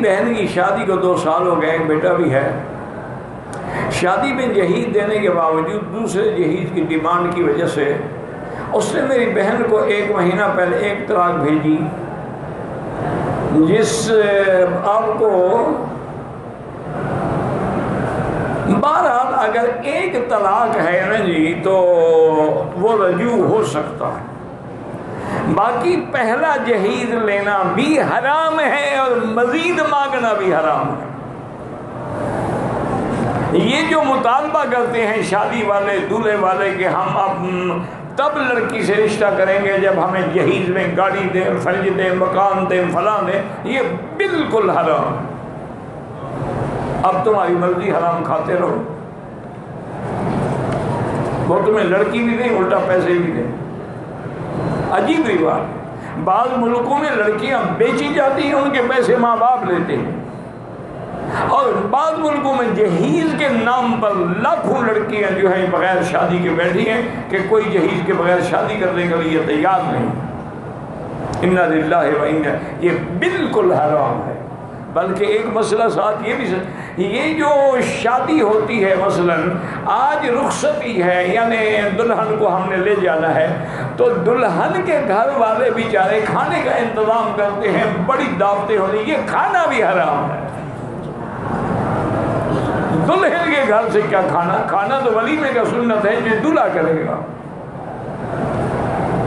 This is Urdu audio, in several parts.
بہن کی شادی کو 2 سال ہو گئے، ایک بیٹا بھی ہے۔ شادی میں جہیز دینے کے باوجود دوسرے جہیز کی ڈیمانڈ کی وجہ سے اس نے میری بہن کو 1 مہینہ پہلے 1 طلاق بھیجی، جس آپ کو بہرحال اگر 1 طلاق ہے نا جی تو وہ رجوع ہو سکتا ہے، باقی پہلا جہیز لینا بھی حرام ہے اور مزید مانگنا بھی حرام ہے۔ یہ جو مطالبہ کرتے ہیں شادی والے دولہے والے کہ ہم اب تب لڑکی سے رشتہ کریں گے جب ہمیں جہیز میں گاڑی دیں، فرج دیں، مکان دیں، فلاں دیں، یہ بالکل حرام ہے۔ اب تمہاری مرضی، حرام کھاتے رہو، وہ تمہیں لڑکی بھی دیں الٹا پیسے بھی دیں۔ عجیب بات ہے، بعض ملکوں میں لڑکیاں بیچی جاتی ہیں، ان کے پیسے ماں باپ لیتے ہیں، اور بعض ملکوں میں جہیز کے نام پر لاکھوں لڑکیاں جو ہیں بغیر شادی کے بیٹھی ہیں کہ کوئی جہیز کے بغیر شادی کرنے کے لیے تیار نہیں۔ انا للہ و انا، یہ بالکل حرام ہے۔ بلکہ ایک مسئلہ ساتھ یہ بھی یہ جو شادی ہوتی ہے، مثلا آج رخصتی ہے، یعنی دلہن کو ہم نے لے جانا ہے، تو دلہن کے گھر والے بیچارے کھانے کا انتظام کرتے ہیں، بڑی دعوتیں ہوتی ہیں، یہ کھانا بھی حرام ہے۔ دلہن کے گھر سے کیا کھانا؟ کھانا تو ولیمے کا سنت ہے جو دلہا کرے گا۔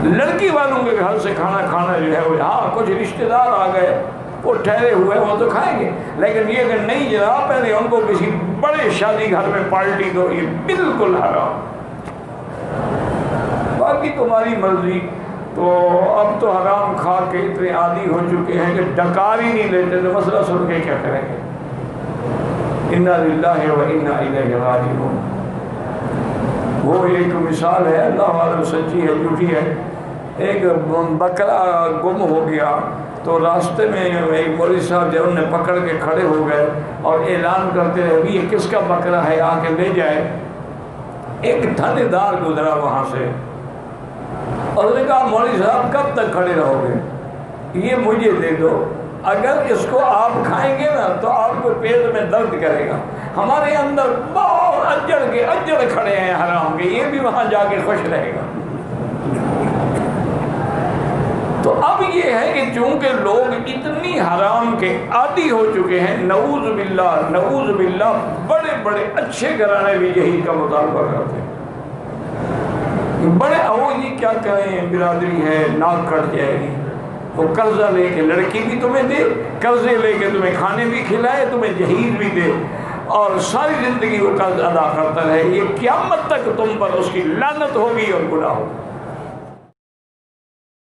لڑکی والوں کے گھر سے کھانا کھانا جو ہے وہ، ہاں کچھ رشتہ دار آ گئے وہ ٹھہرے ہوئے وہ تو کھائیں گے، لیکن یہ کہ نہیں جناب پہلے ان کو کسی بڑے شادی گھر میں پارٹی دو، یہ بالکل حرام۔ باقی تمہاری مرضی۔ تو اب تو حرام کھا کے اتنے عادی ہو چکے ہیں کہ ڈکار ہی نہیں لیتے، تو مسئلہ سن کے کیا کریں گے؟ انا للہ و انا الیہ راجعون۔ وہ ایک مثال ہے، اللہ عالم سچی ہے جھوٹی ہے، ایک بکرا گم ہو گیا تو راستے میں ایک مولوی صاحب جو انہیں پکڑ کے کھڑے ہو گئے اور اعلان کرتے رہے یہ کس کا بکرا ہے، آ کے لے جائے۔ ایک تھانے دار گزرا وہاں سے، اور اس نے کہا مولوی صاحب کب تک کھڑے رہو گے؟ یہ مجھے دے دو، اگر اس کو آپ کھائیں گے نا تو آپ کو پیٹ میں درد کرے گا۔ ہمارے اندر بہت اجڑ کھڑے ہیں حرام کے، یہ بھی وہاں جا کے خوش رہے گا۔ تو اب یہ ہے کہ چونکہ لوگ اتنی حرام کے عادی ہو چکے ہیں، نعوذ باللہ بڑے بڑے اچھے گھرانے بھی یہی کا مطالبہ کرتے ہیں۔ بڑے یہ کیا کریں، برادری ہے ناک کٹ جائے گی، وہ قرضہ لے کے لڑکی بھی تمہیں دے، قرضے لے کے تمہیں کھانے بھی کھلائے، تمہیں جہیز بھی دے، اور ساری زندگی وہ قرض ادا کرتا رہے، یہ قیامت تک تم پر اس کی لعنت ہوگی اور گناہ ہوگا۔